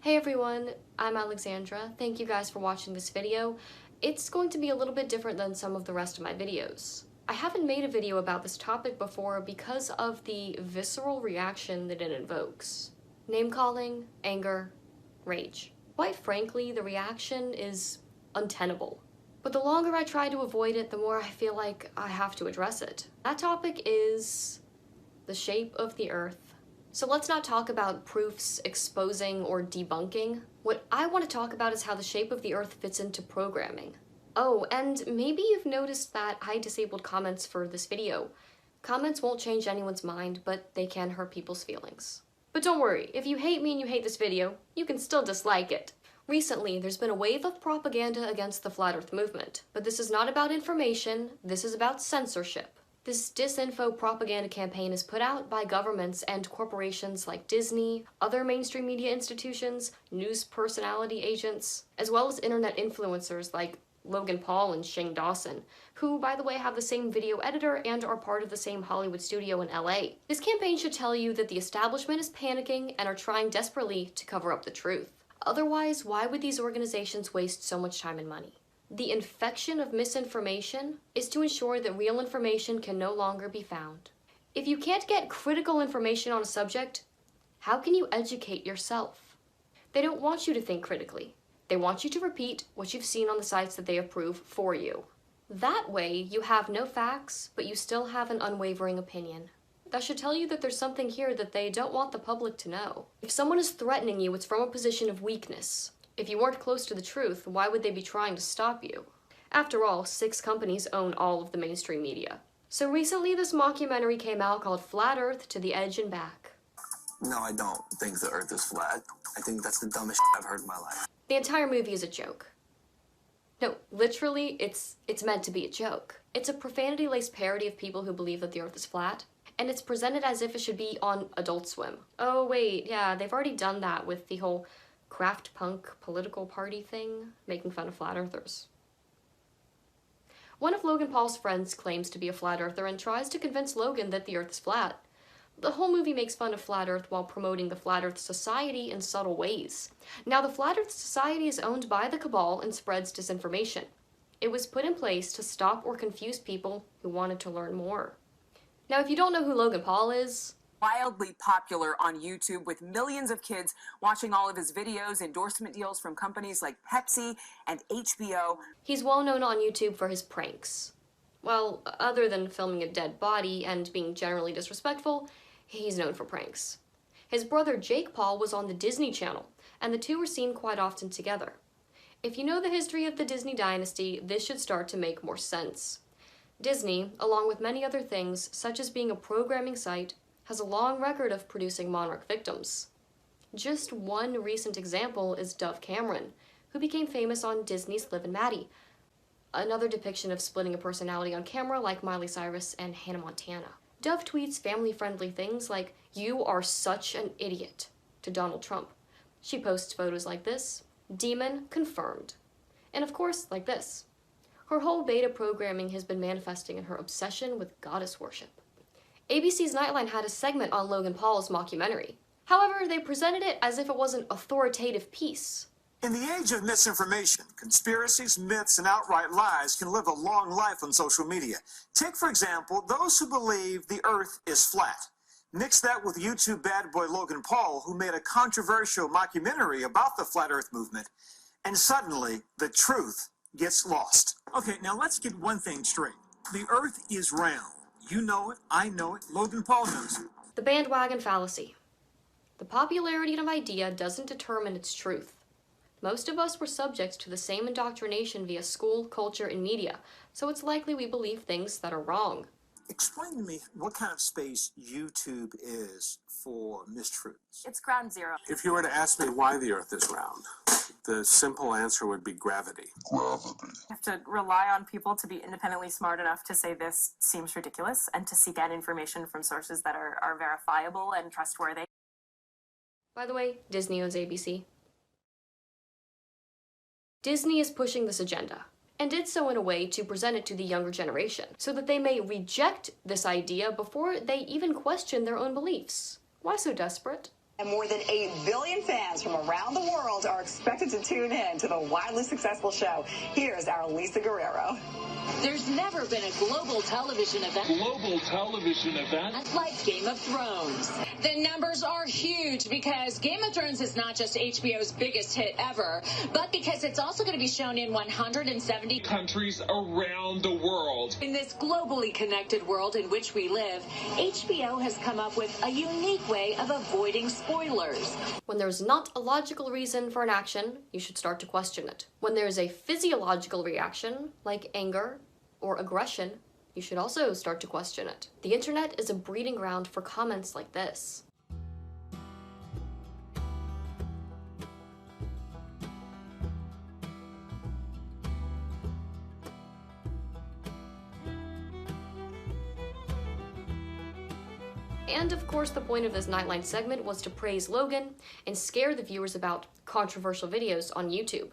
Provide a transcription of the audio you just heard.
Hey everyone, I'm Alexandra. Thank you guys for watching this video. It's going to be a little bit different than some of the rest of my videos. I haven't made a video about this topic before because of the visceral reaction that it invokes. Name-calling, anger, rage. Quite frankly, the reaction is untenable. But the longer I try to avoid it, the more I feel like I have to address it. That topic is the shape of the Earth. So let's not talk about proofs, exposing, or debunking. What I want to talk about is how the shape of the Earth fits into programming. Oh, and maybe you've noticed that I disabled comments for this video. Comments won't change anyone's mind, but they can hurt people's feelings. But don't worry, if you hate me and you hate this video, you can still dislike it. Recently, there's been a wave of propaganda against the Flat Earth movement. But this is not about information, this is about censorship. This disinfo propaganda campaign is put out by governments and corporations like Disney, other mainstream media institutions, news personality agents, as well as internet influencers like Logan Paul and Shane Dawson, who, by the way, have the same video editor and are part of the same Hollywood studio in LA. This campaign should tell you that the establishment is panicking and are trying desperately to cover up the truth. Otherwise, why would these organizations waste so much time and money? The infection of misinformation is to ensure that real information can no longer be found. If you can't get critical information on a subject, how can you educate yourself? They don't want you to think critically. They want you to repeat what you've seen on the sites that they approve for you. That way, you have no facts, but you still have an unwavering opinion. That should tell you that there's something here that they don't want the public to know. If someone is threatening you, it's from a position of weakness. If you weren't close to the truth, why would they be trying to stop you? After all, 6 companies own all of the mainstream media. So recently this mockumentary came out called Flat Earth to the Edge and Back. No, I don't think the Earth is flat. I think that's the dumbest I've heard in my life. The entire movie is a joke. No, literally, it's meant to be a joke. It's a profanity-laced parody of people who believe that the Earth is flat, and it's presented as if it should be on Adult Swim. Oh wait, yeah, they've already done that with the whole craft punk political party thing, making fun of flat earthers. One of Logan Paul's friends claims to be a flat earther and tries to convince Logan that the Earth is flat. The whole movie makes fun of Flat Earth while promoting the Flat Earth Society in subtle ways. Now, the Flat Earth Society is owned by the cabal and spreads disinformation. It was put in place to stop or confuse people who wanted to learn more. Now, if you don't know who Logan Paul is, wildly popular on YouTube with millions of kids watching all of his videos, endorsement deals from companies like Pepsi and HBO. He's well known on YouTube for his pranks. Well, other than filming a dead body and being generally disrespectful, he's known for pranks. His brother Jake Paul was on the Disney Channel, and the two were seen quite often together. If you know the history of the Disney dynasty, this should start to make more sense. Disney, along with many other things, such as being a programming site, has a long record of producing monarch victims. Just one recent example is Dove Cameron, who became famous on Disney's Liv and Maddie, another depiction of splitting a personality on camera like Miley Cyrus and Hannah Montana. Dove tweets family-friendly things like, "You are such an idiot," to Donald Trump. She posts photos like this, "Demon confirmed," and of course like this. Her whole beta programming has been manifesting in her obsession with goddess worship. ABC's Nightline had a segment on Logan Paul's mockumentary. However, they presented it as if it was an authoritative piece. In the age of misinformation, conspiracies, myths, and outright lies can live a long life on social media. Take, for example, those who believe the Earth is flat. Mix that with YouTube bad boy Logan Paul, who made a controversial mockumentary about the Flat Earth movement, and suddenly the truth gets lost. Okay, now let's get one thing straight. The Earth is round. You know it, I know it, Logan Paul knows it. The bandwagon fallacy. The popularity of an idea doesn't determine its truth. Most of us were subjects to the same indoctrination via school, culture, and media, so it's likely we believe things that are wrong. Explain to me what kind of space YouTube is for mistruths. It's ground zero. If you were to ask me why the Earth is round, the simple answer would be gravity. You have to rely on people to be independently smart enough to say this seems ridiculous and to seek out information from sources that are verifiable and trustworthy. By the way, Disney owns ABC. Disney is pushing this agenda, and did so in a way to present it to the younger generation, so that they may reject this idea before they even question their own beliefs. Why so desperate? And more than 8 billion fans from around the world are expected to tune in to the wildly successful show. Here's our Lisa Guerrero. There's never been a global television event like Game of Thrones. The numbers are huge because Game of Thrones is not just HBO's biggest hit ever, but because it's also going to be shown in 170 countries around the world. In this globally connected world in which we live, HBO has come up with a unique way of avoiding spoilers. When there's not a logical reason for an action, you should start to question it. When there's a physiological reaction, like anger or aggression, you should also start to question it. The internet is a breeding ground for comments like this. And of course, the point of this Nightline segment was to praise Logan and scare the viewers about controversial videos on YouTube.